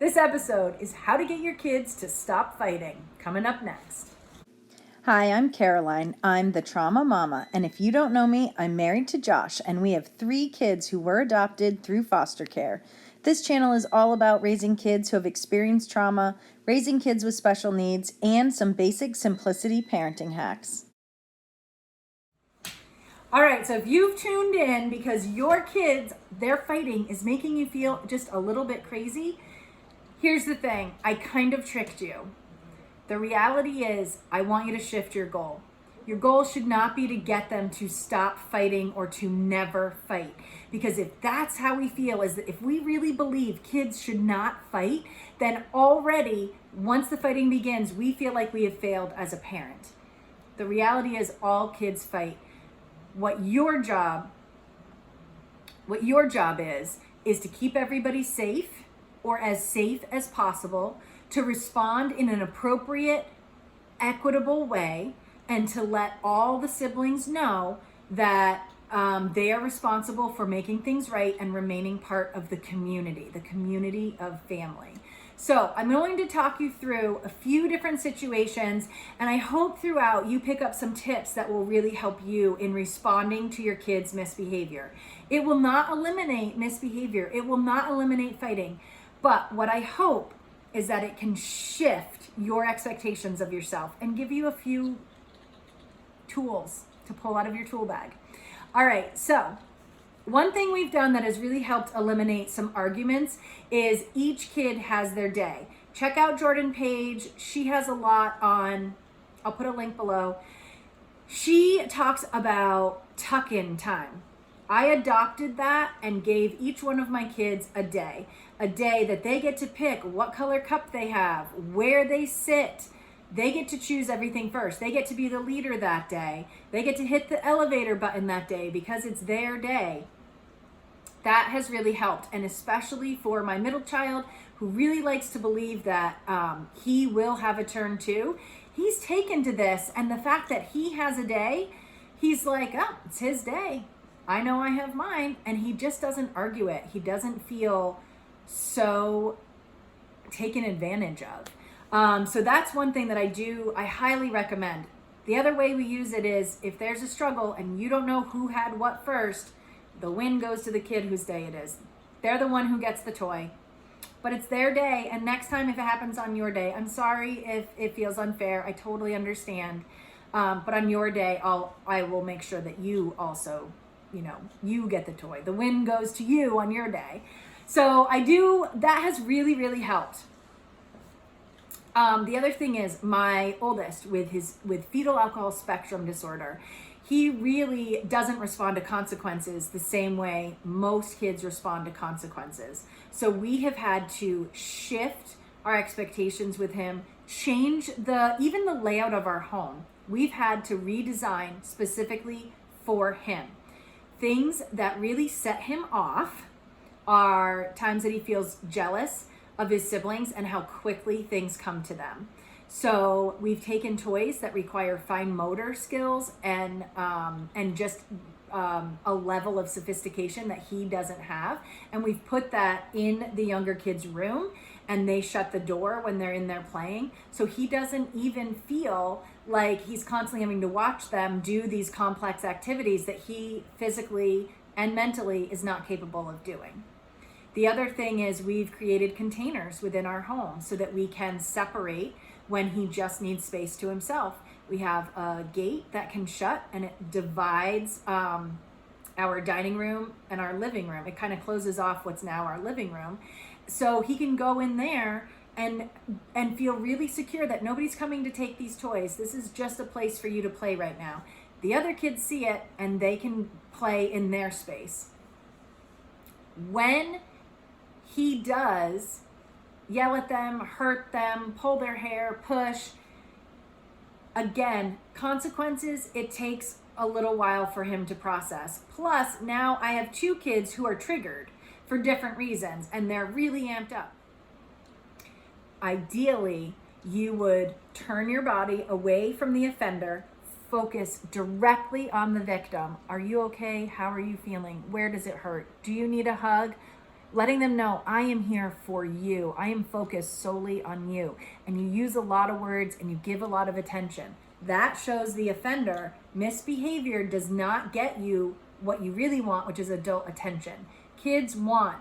This episode is how to get your kids to stop fighting. Coming up next. Hi, I'm Caroline. I'm the trauma mama, and if you don't know me, I'm married to Josh, and we have 3 kids who were adopted through foster care. This channel is all about raising kids who have experienced trauma, raising kids with special needs, and some basic simplicity parenting hacks. All right, so if you've tuned in because your kids, their fighting is making you feel just a little bit crazy, here's the thing. I kind of tricked you. The reality is, I want you to shift your goal. Your goal should not be to get them to stop fighting or to never fight. Because if that's how we feel, is that if we really believe kids should not fight, then already, once the fighting begins, we feel like we have failed as a parent. The reality is all kids fight. What your job is to keep everybody safe or as safe as possible, to respond in an appropriate, equitable way, and to let all the siblings know that they are responsible for making things right and remaining part of the community of family. So I'm going to talk you through a few different situations, and I hope throughout you pick up some tips that will really help you in responding to your kids' misbehavior. It will not eliminate misbehavior. It will not eliminate fighting. But what I hope is that it can shift your expectations of yourself and give you a few tools to pull out of your tool bag. All right, so one thing we've done that has really helped eliminate some arguments is each kid has their day. Check out Jordan Page. She has a lot on, I'll put a link below. She talks about tuck-in time. I adopted that and gave each one of my kids a day that they get to pick what color cup they have, where they sit. They get to choose everything first. They get to be the leader that day. They get to hit the elevator button that day because it's their day. That has really helped, and especially for my middle child who really likes to believe that he will have a turn too. He's taken to this, and the fact that he has a day, he's like, oh, it's his day. I know I have mine, and he just doesn't argue it. He doesn't feel so taken advantage of. So that's one thing that I highly recommend. The other way we use it is if there's a struggle and you don't know who had what first, the win goes to the kid whose day it is. They're the one who gets the toy, but it's their day. And next time, if it happens on your day, I'm sorry if it feels unfair. I totally understand. But on your day, I will make sure that you also, you get the toy. The win goes to you on your day. So that has really, really helped. The other thing is my oldest with fetal alcohol spectrum disorder, he really doesn't respond to consequences the same way most kids respond to consequences. So we have had to shift our expectations with him, change even the layout of our home. We've had to redesign specifically for him. Things that really set him off are times that he feels jealous of his siblings and how quickly things come to them. So we've taken toys that require fine motor skills and just a level of sophistication that he doesn't have, and we've put that in the younger kid's room, and they shut the door when they're in there playing, so he doesn't even feel like he's constantly having to watch them do these complex activities that he physically and mentally is not capable of doing. The other thing is we've created containers within our home so that we can separate when he just needs space to himself. We have a gate that can shut, and it divides our dining room and our living room. It kind of closes off what's now our living room. So he can go in there and feel really secure that nobody's coming to take these toys. This is just a place for you to play right now. The other kids see it and they can play in their space. When he does yell at them, hurt them, pull their hair, push, again, consequences, it takes a little while for him to process. Plus, now I have 2 kids who are triggered for different reasons, and they're really amped up. Ideally, you would turn your body away from the offender, focus directly on the victim. Are you okay? How are you feeling? Where does it hurt? Do you need a hug? letting them know, I am here for you. I am focused solely on you. And you use a lot of words and you give a lot of attention. That shows the offender misbehavior does not get you what you really want, which is adult attention. Kids want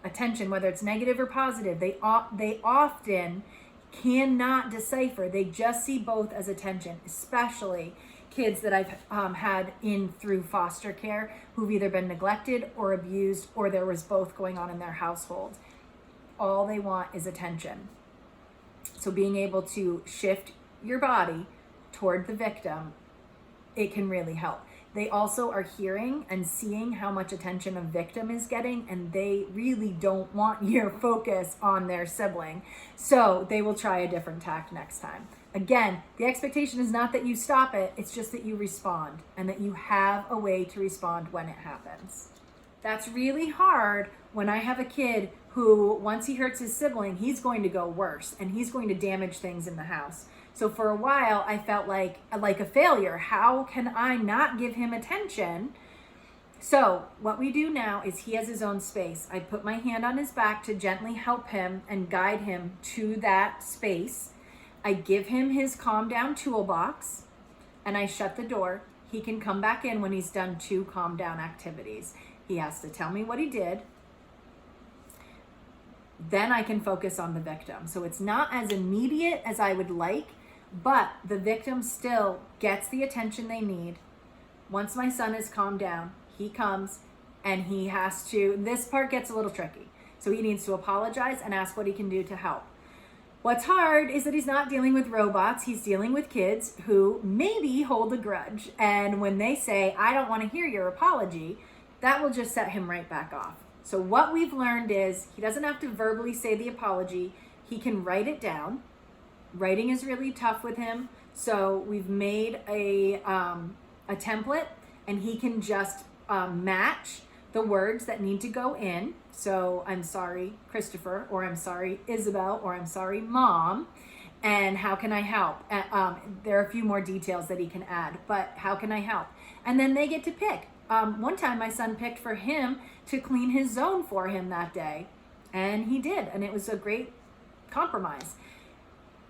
attention, whether it's negative or positive. They often cannot decipher. They just see both as attention, especially kids that I've had in through foster care who've either been neglected or abused, or there was both going on in their household. All they want is attention. So being able to shift your body toward the victim, it can really help. They also are hearing and seeing how much attention a victim is getting, and they really don't want your focus on their sibling. So they will try a different tact next time. Again, the expectation is not that you stop it, it's just that you respond and that you have a way to respond when it happens. That's really hard when I have a kid who, once he hurts his sibling, he's going to go worse and he's going to damage things in the house. So for a while, I felt like a failure. How can I not give him attention? So what we do now is he has his own space. I put my hand on his back to gently help him and guide him to that space. I give him his calm down toolbox and I shut the door. He can come back in when he's done 2 calm down activities. He has to tell me what he did. Then I can focus on the victim. So it's not as immediate as I would like, but the victim still gets the attention they need. Once my son is calmed down, he comes and he has to, this part gets a little tricky. So he needs to apologize and ask what he can do to help. What's hard is that he's not dealing with robots. He's dealing with kids who maybe hold a grudge. And when they say, I don't want to hear your apology, that will just set him right back off. So what we've learned is he doesn't have to verbally say the apology. He can write it down. Writing is really tough with him. So we've made a template and he can just match the words that need to go in. So I'm sorry, Christopher, or I'm sorry, Isabel, or I'm sorry, Mom. And how can I help? There are a few more details that he can add, but how can I help? And then they get to pick. One time my son picked for him to clean his zone for him that day. And he did. And it was a great compromise.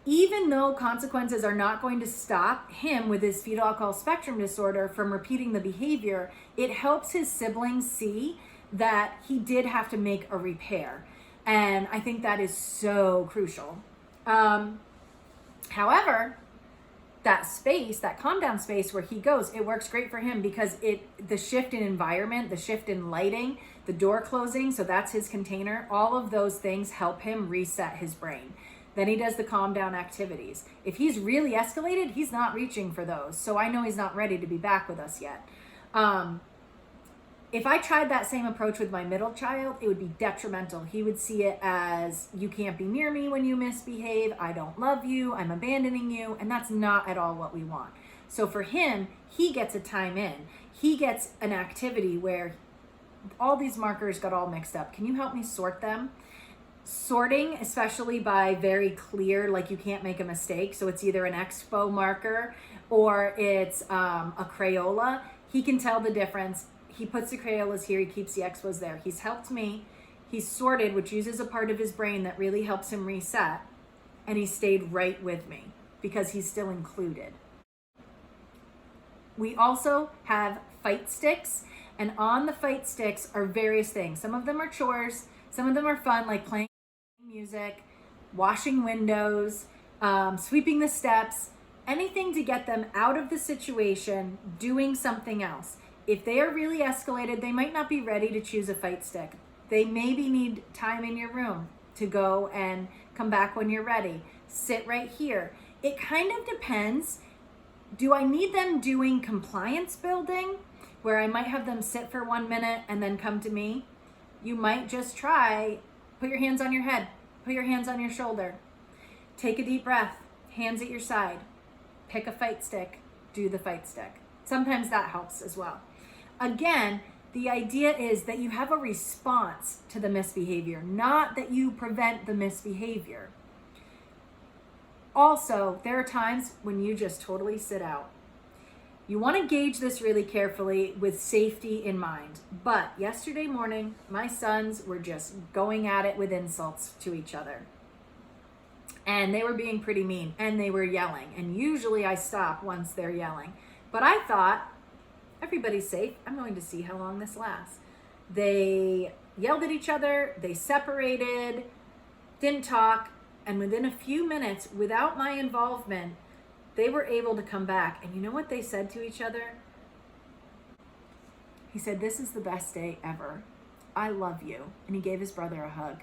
Even though consequences are not going to stop him with his fetal alcohol spectrum disorder from repeating the behavior, it helps his siblings see that he did have to make a repair. And I think that is so crucial. However, that space, that calm down space where he goes, it works great for him because the shift in environment, the shift in lighting, the door closing, so that's his container, all of those things help him reset his brain. Then he does the calm down activities. If he's really escalated, he's not reaching for those. So I know he's not ready to be back with us yet. If I tried that same approach with my middle child, it would be detrimental. He would see it as, you can't be near me when you misbehave. I don't love you. I'm abandoning you. And that's not at all what we want. So for him, he gets a time in. He gets an activity where all these markers got all mixed up. Can you help me sort them? Sorting, especially by very clear, like you can't make a mistake. So it's either an Expo marker or it's a Crayola. He can tell the difference. He puts the Crayolas here. He keeps the Expos there. He's helped me. He's sorted, which uses a part of his brain that really helps him reset. And he stayed right with me because he's still included. We also have fight sticks. And on the fight sticks are various things. Some of them are chores. Some of them are fun, like playing music, washing windows, sweeping the steps, anything to get them out of the situation, doing something else. If they are really escalated, they might not be ready to choose a fight stick. They maybe need time in your room to go and come back when you're ready. Sit right here. It kind of depends. Do I need them doing compliance building, where I might have them sit for 1 minute and then come to me? You might just try, put your hands on your head, put your hands on your shoulder, take a deep breath, hands at your side, pick a fight stick, do the fight stick. Sometimes that helps as well. Again, the idea is that you have a response to the misbehavior, not that you prevent the misbehavior. Also, there are times when you just totally sit out. You want to gauge this really carefully with safety in mind. But yesterday morning, my sons were just going at it with insults to each other. And they were being pretty mean and they were yelling. And usually I stop once they're yelling. But I thought, everybody's safe. I'm going to see how long this lasts. They yelled at each other, they separated, didn't talk, and within a few minutes, without my involvement, they were able to come back. And you know what they said to each other? He said, "This is the best day ever. I love you." And he gave his brother a hug.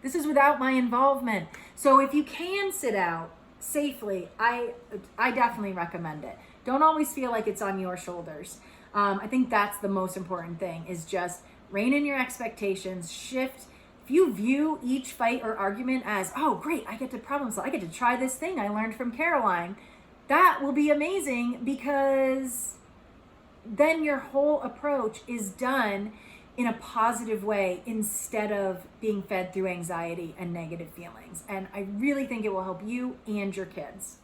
This is without my involvement. So if you can sit out safely, I definitely recommend it. Don't always feel like it's on your shoulders. I think that's the most important thing, is just rein in your expectations, shift. If you view each fight or argument as, oh, great, I get to problem solve, I get to try this thing I learned from Caroline, that will be amazing, because then your whole approach is done in a positive way instead of being fed through anxiety and negative feelings. And I really think it will help you and your kids.